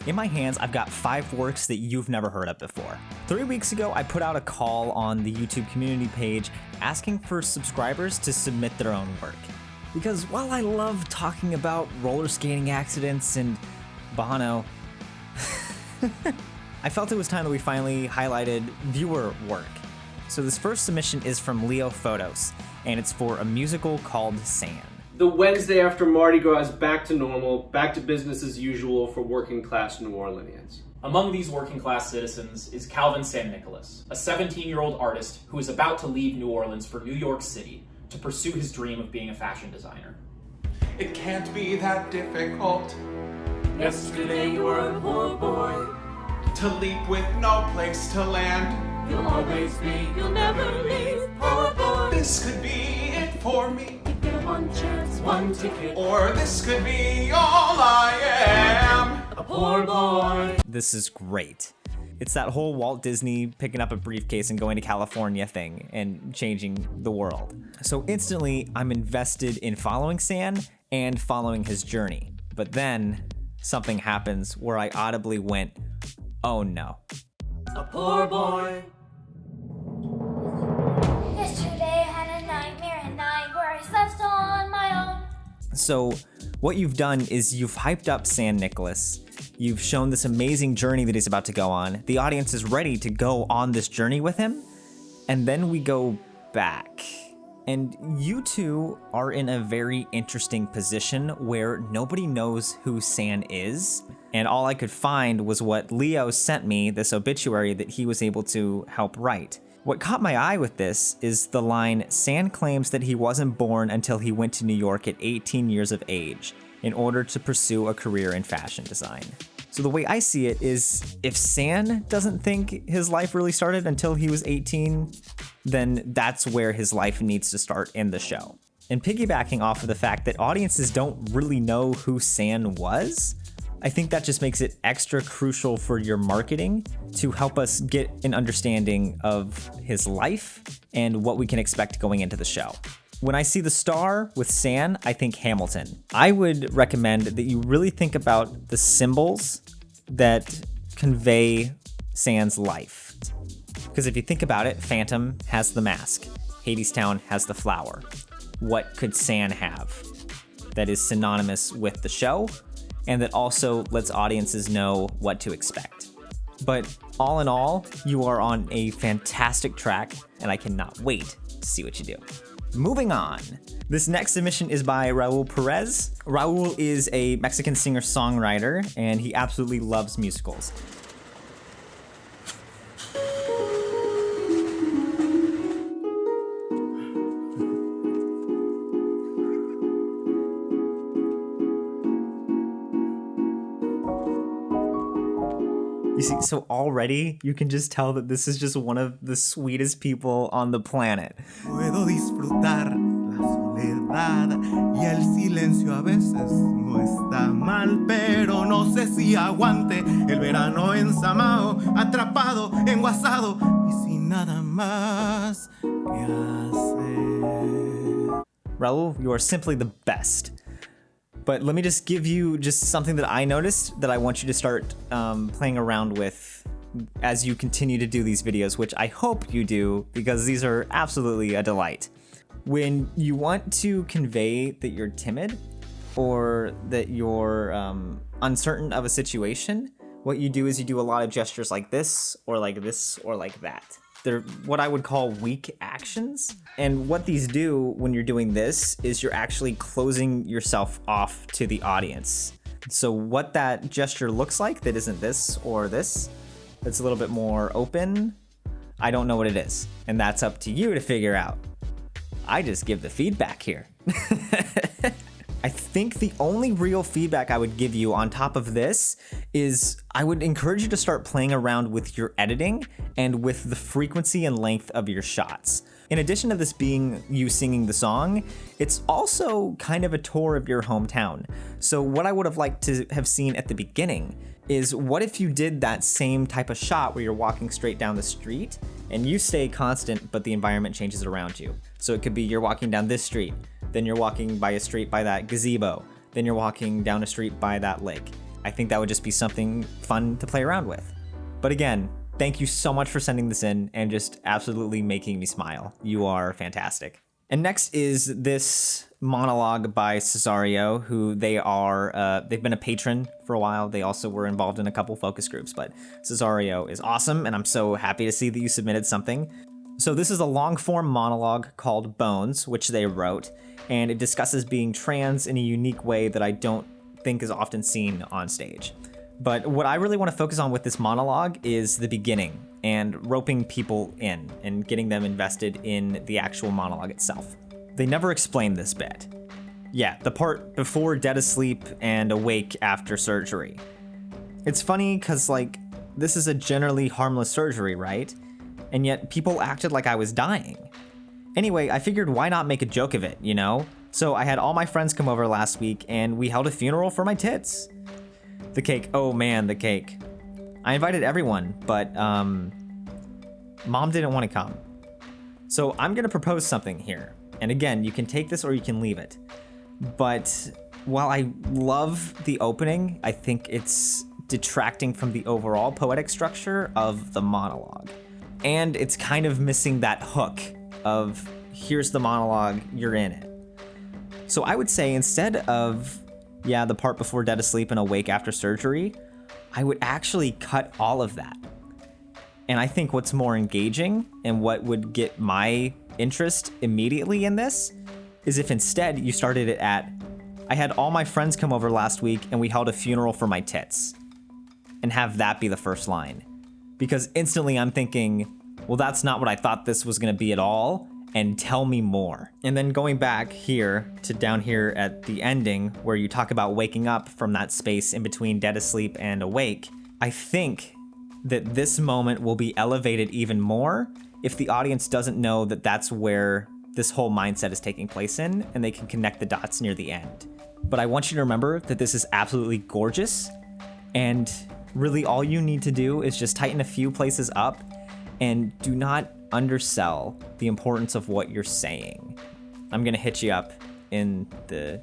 In my hands, I've got 5 works that you've never heard of before. 3 weeks ago, I put out a call on the YouTube community page asking for subscribers to submit their own work. Because while I love talking about roller skating accidents and Bono, I felt it was time that we finally highlighted viewer work. So this first submission is from Leo Photos, and it's for a musical called San. The Wednesday after Mardi Gras is back to normal, back to business as usual for working class New Orleanians. Among these working class citizens is Calvin San Nicolas, a 17-year-old artist who is about to leave New Orleans for New York City to pursue his dream of being a fashion designer. It can't be that difficult Yesterday you were a poor boy. to leap with no place to land. You'll always be, you'll never leave, poor boy. This could be it for me, You get one chance, one ticket. or this could be all I am. A poor boy. This is great. It's that whole Walt Disney picking up a briefcase and going to California thing and changing the world. So instantly, I'm invested in following San and following his journey. But then something happens where I audibly went, oh no. A poor boy. Yesterday I had a nightmare at night where I slept on my own. So what you've done is you've hyped up San Nicolas. You've shown this amazing journey that he's about to go on. The audience is ready to go on this journey with him. And then we go back. And you two are in a very interesting position where nobody knows who San is. And all I could find was what Leo sent me, this obituary that he was able to help write. What caught my eye with this is the line, San claims that he wasn't born until he went to New York at 18 years of age in order to pursue a career in fashion design. So the way I see it is, if San doesn't think his life really started until he was 18, then that's where his life needs to start in the show. And piggybacking off of the fact that audiences don't really know who San was, I think that just makes it extra crucial for your marketing to help us get an understanding of his life and what we can expect going into the show. When I see the star with San, I think Hamilton. I would recommend that you really think about the symbols that convey San's life. Because if you think about it, Phantom has the mask, Hadestown has the flower. What could San have that is synonymous with the show and that also lets audiences know what to expect? But all in all, you are on a fantastic track, and I cannot wait to see what you do. Moving on. This next submission is by Raul Perez. Raul is a Mexican singer-songwriter, and he absolutely loves musicals. You see, so already you can just tell that this is just one of the sweetest people on the planet. Puedo disfrutar la soledad y el silencio a veces no está mal, pero no sé si aguante el verano ensamado, atrapado, enguasado y sin nada más que hacer. Raul, you are simply the best. But let me just give you just something that I noticed that I want you to start playing around with as you continue to do these videos, which I hope you do because these are absolutely a delight. When you want to convey that you're timid or that you're uncertain of a situation, what you do is you do a lot of gestures like this or like that. They're what I would call weak actions. And what these do when you're doing this is you're actually closing yourself off to the audience. So what that gesture looks like that isn't this or this, that's a little bit more open, I don't know what it is. And that's up to you to figure out. I just give the feedback here. I think the only real feedback I would give you on top of this is I would encourage you to start playing around with your editing and with the frequency and length of your shots. In addition to this being you singing the song, it's also kind of a tour of your hometown. So what I would have liked to have seen at the beginning is what if you did that same type of shot where you're walking straight down the street and you stay constant, but the environment changes around you. So it could be you're walking down this street, then you're walking by a street by that gazebo, then you're walking down a street by that lake. I think that would just be something fun to play around with. But again, thank you so much for sending this in and just absolutely making me smile. You are fantastic. And next is this monologue by Cesario, who they've been a patron for a while. They also were involved in a couple focus groups, but Cesario is awesome, and I'm so happy to see that you submitted something. So this is a long-form monologue called Bones, which they wrote, and it discusses being trans in a unique way that I don't think is often seen on stage. But what I really want to focus on with this monologue is the beginning and roping people in and getting them invested in the actual monologue itself. They never explained this bit. Yeah, the part before dead asleep and awake after surgery. It's funny because, like, this is a generally harmless surgery, right? And yet people acted like I was dying. Anyway, I figured why not make a joke of it, you know? So I had all my friends come over last week and we held a funeral for my tits. The cake, oh man, the cake. I invited everyone, but Mom didn't want to come. So I'm gonna propose something here. And again, you can take this or you can leave it. But while I love the opening, I think it's detracting from the overall poetic structure of the monologue. And it's kind of missing that hook of, here's the monologue, you're in it. So I would say instead of, the part before dead asleep and awake after surgery, I would actually cut all of that. And I think what's more engaging and what would get my interest immediately in this is if instead you started it at, I had all my friends come over last week and we held a funeral for my tits. And have that be the first line. Because instantly I'm thinking, well, that's not what I thought this was gonna be at all, and tell me more. And then going back here to down here at the ending where you talk about waking up from that space in between dead asleep and awake, I think that this moment will be elevated even more if the audience doesn't know that that's where this whole mindset is taking place in, and they can connect the dots near the end. But I want you to remember that this is absolutely gorgeous, and really all you need to do is just tighten a few places up and do not undersell the importance of what you're saying. I'm gonna hit you up in the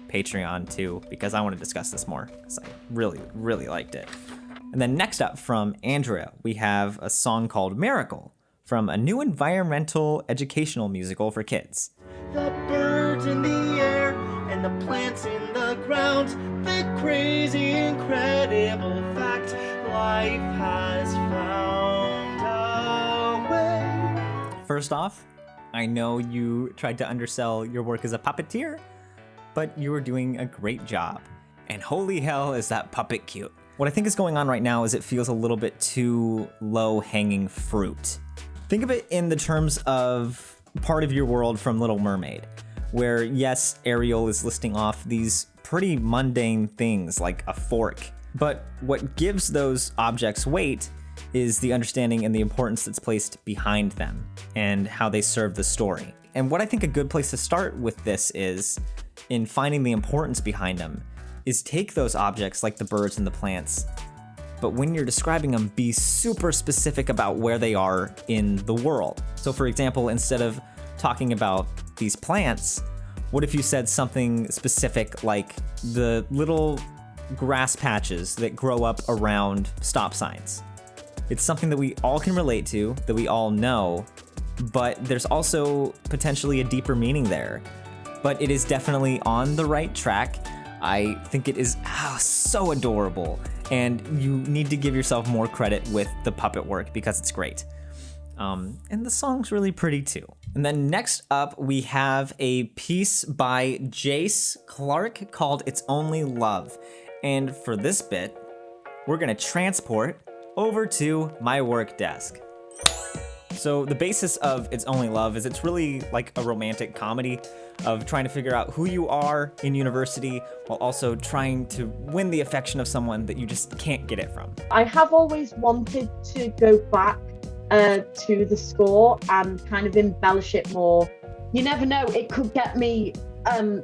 Patreon too, because I want to discuss this more, because I really, really liked it. And then next up from Andrea, we have a song called Miracle from a new environmental educational musical for kids. The birds in the air and the plants in the ground, the crazy, incredible fact, life has found a way. First off, I know you tried to undersell your work as a puppeteer, but you were doing a great job. And holy hell, is that puppet cute. What I think is going on right now is it feels a little bit too low-hanging fruit. Think of it in the terms of part of your world from Little Mermaid, where yes, Ariel is listing off these pretty mundane things like a fork, but what gives those objects weight is the understanding and the importance that's placed behind them and how they serve the story. And what I think a good place to start with this is, in finding the importance behind them, is take those objects like the birds and the plants, but when you're describing them, be super specific about where they are in the world. So for example, instead of talking about these plants, what if you said something specific like the little grass patches that grow up around stop signs? It's something that we all can relate to, that we all know, but there's also potentially a deeper meaning there. But it is definitely on the right track. I think it is so adorable, and you need to give yourself more credit with the puppet work because it's great. And the song's really pretty too. And then next up, we have a piece by Jace Clark called It's Only Love. And for this bit, we're gonna transport over to my work desk. So the basis of It's Only Love is it's really like a romantic comedy of trying to figure out who you are in university while also trying to win the affection of someone that you just can't get it from. I have always wanted to go back to the score and kind of embellish it more. You never know, it could get me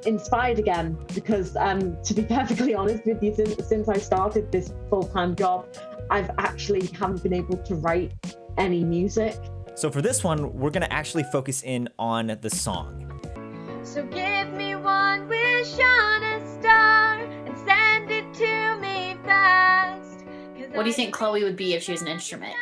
inspired again, because to be perfectly honest with you, since I started this full-time job, I've actually haven't been able to write any music. So for this one, we're gonna actually focus in on the song. So give me one wish on a star and send it to me What do you think Chloe would be if she was an instrument?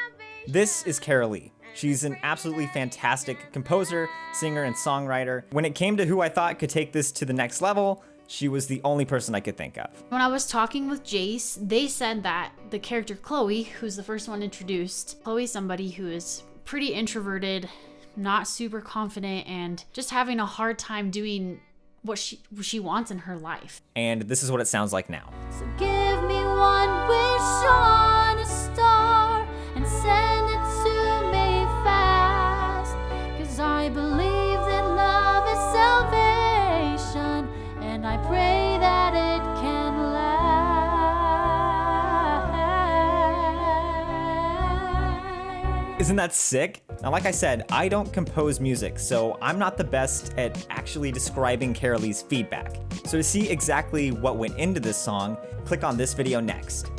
This is Kara Lee. She's an absolutely fantastic composer, singer, and songwriter. When it came to who I thought could take this to the next level, she was the only person I could think of. When I was talking with Jace, they said that the character Chloe, who's the first one introduced, Chloe's somebody who is pretty introverted, not super confident, and just having a hard time doing what she wants in her life. And this is what it sounds like now. So give me one wish on a star and send it to me fast. 'Cause I believe that love is salvation, and I pray that it can last. Isn't that sick? Now, like I said, I don't compose music, so I'm not the best at actually describing Kara Lee's feedback. So to see exactly what went into this song, click on this video next.